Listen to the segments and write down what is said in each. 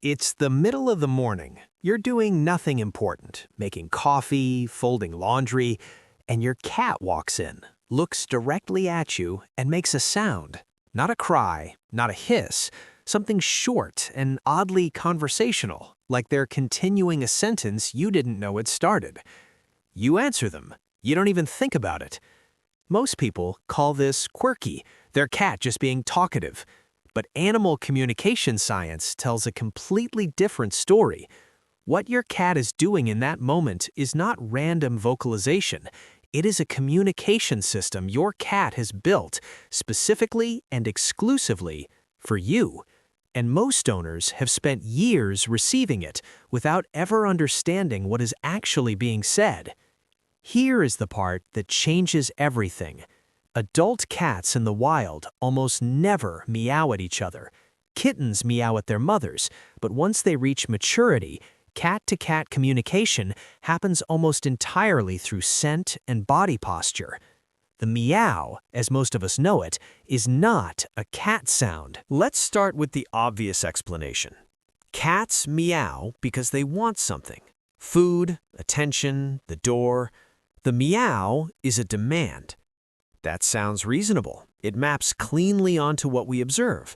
It's the middle of the morning. You're doing nothing important, making coffee, folding laundry, and your cat walks in, looks directly at you, and makes a sound. Not a cry, not a hiss, something short and oddly conversational, like they're continuing a sentence you didn't know had started. You answer them. You don't even think about it. Most people call this quirky, their cat just being talkative. But animal communication science tells a completely different story. What your cat is doing in that moment is not random vocalization. It is a communication system your cat has built specifically and exclusively for you. And most owners have spent years receiving it without ever understanding what is actually being said. Here is the part that changes everything. Adult cats in the wild almost never meow at each other. Kittens meow at their mothers, but once they reach maturity, cat-to-cat communication happens almost entirely through scent and body posture. The meow, as most of us know it, is not a cat sound. Let's start with the obvious explanation. Cats meow because they want something. Food, attention, the door. The meow is a demand. That sounds reasonable. It maps cleanly onto what we observe.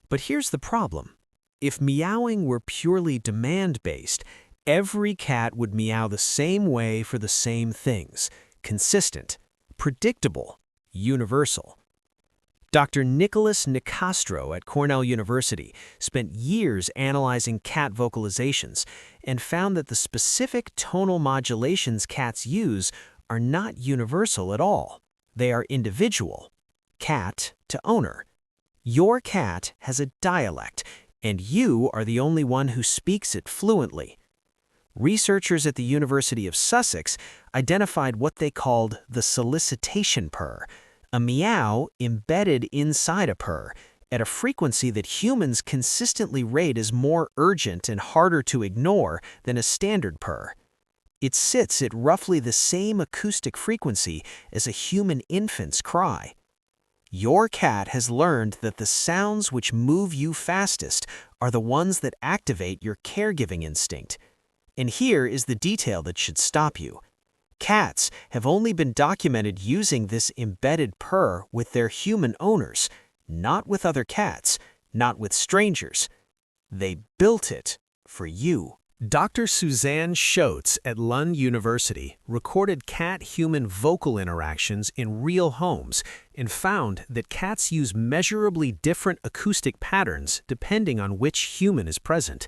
But here's the problem. If meowing were purely demand-based, every cat would meow the same way for the same things. Consistent, predictable, universal. Dr. Nicholas Nicastro at Cornell University spent years analyzing cat vocalizations and found that the specific tonal modulations cats use are not universal at all. They are individual, cat to owner. Your cat has a dialect, and you are the only one who speaks it fluently. Researchers at the University of Sussex identified what they called the solicitation purr, a meow embedded inside a purr at a frequency that humans consistently rate as more urgent and harder to ignore than a standard purr. It sits at roughly the same acoustic frequency as a human infant's cry. Your cat has learned that the sounds which move you fastest are the ones that activate your caregiving instinct. And here is the detail that should stop you. Cats have only been documented using this embedded purr with their human owners, not with other cats, not with strangers. They built it for you. Dr. Suzanne Schotz at Lund University recorded cat-human vocal interactions in real homes and found that cats use measurably different acoustic patterns depending on which human is present,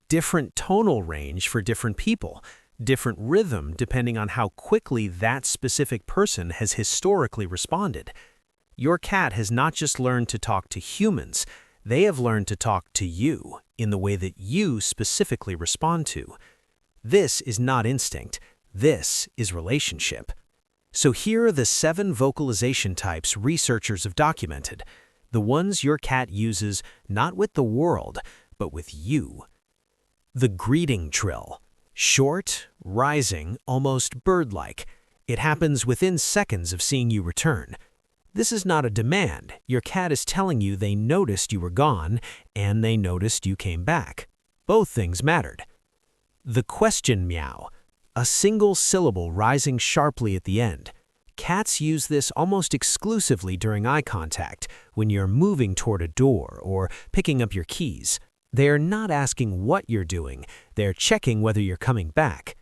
different tonal range for different people, different rhythm depending on how quickly that specific person has historically responded. Your cat has not just learned to talk to humans, they have learned to talk to you in the way that you specifically respond to. This is not instinct. This is relationship. So here are the 7 vocalization types researchers have documented, the ones your cat uses not with the world, but with you. The greeting trill. Short, rising, almost bird-like. It happens within seconds of seeing you return. This is not a demand. Your cat is telling you they noticed you were gone and they noticed you came back. Both things mattered. The question meow, a single syllable rising sharply at the end. Cats use this almost exclusively during eye contact, when you're moving toward a door or picking up your keys. They are not asking what you're doing, they're checking whether you're coming back.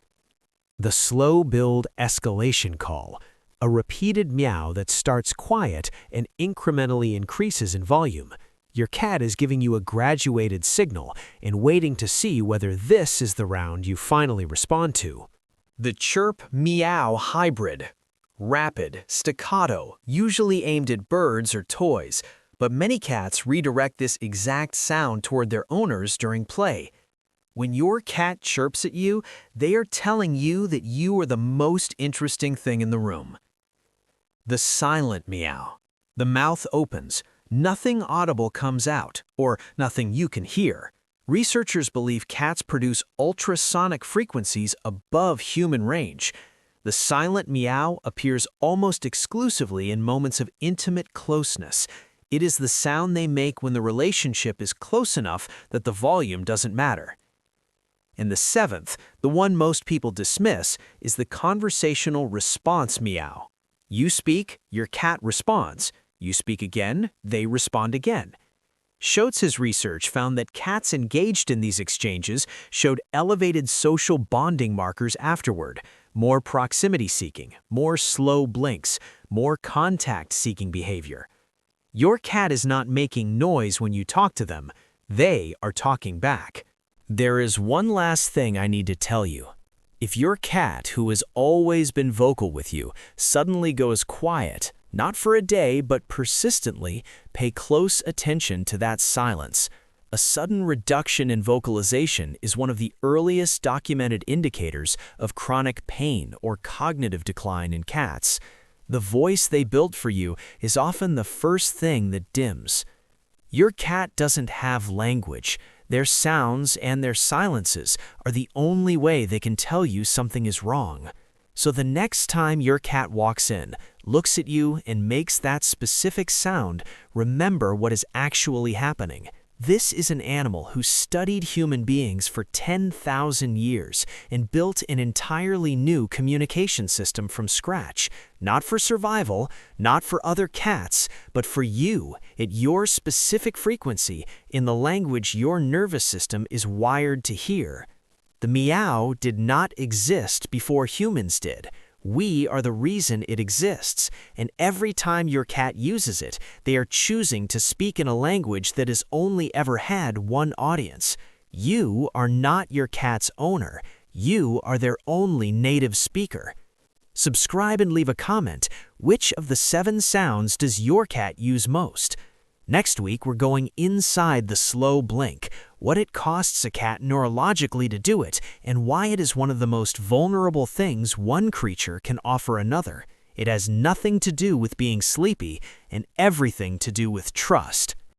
The slow build escalation call. A repeated meow that starts quiet and incrementally increases in volume. Your cat is giving you a graduated signal and waiting to see whether this is the round you finally respond to. The chirp-meow hybrid. Rapid, staccato, usually aimed at birds or toys, but many cats redirect this exact sound toward their owners during play. When your cat chirps at you, they are telling you that you are the most interesting thing in the room. The silent meow. The mouth opens. Nothing audible comes out, or nothing you can hear. Researchers believe cats produce ultrasonic frequencies above human range. The silent meow appears almost exclusively in moments of intimate closeness. It is the sound they make when the relationship is close enough that the volume doesn't matter. And the seventh, the one most people dismiss, is the conversational response meow. You speak, your cat responds. You speak again, they respond again. Schotz's research found that cats engaged in these exchanges showed elevated social bonding markers afterward, more proximity seeking, more slow blinks, more contact-seeking behavior. Your cat is not making noise when you talk to them. They are talking back. There is one last thing I need to tell you. If your cat, who has always been vocal with you, suddenly goes quiet, not for a day but persistently, pay close attention to that silence. A sudden reduction in vocalization is one of the earliest documented indicators of chronic pain or cognitive decline in cats. The voice they built for you is often the first thing that dims. Your cat doesn't have language. Their sounds and their silences are the only way they can tell you something is wrong. So the next time your cat walks in, looks at you, and makes that specific sound, remember what is actually happening. This is an animal who studied human beings for 10,000 years and built an entirely new communication system from scratch, not for survival, not for other cats, but for you, at your specific frequency, in the language your nervous system is wired to hear. The meow did not exist before humans did. We are the reason it exists, and every time your cat uses it, they are choosing to speak in a language that has only ever had one audience. You are not your cat's owner. You are their only native speaker. Subscribe and leave a comment. Which of the 7 sounds does your cat use most? Next week, we're going inside the slow blink, what it costs a cat neurologically to do it, and why it is one of the most vulnerable things one creature can offer another. It has nothing to do with being sleepy and everything to do with trust.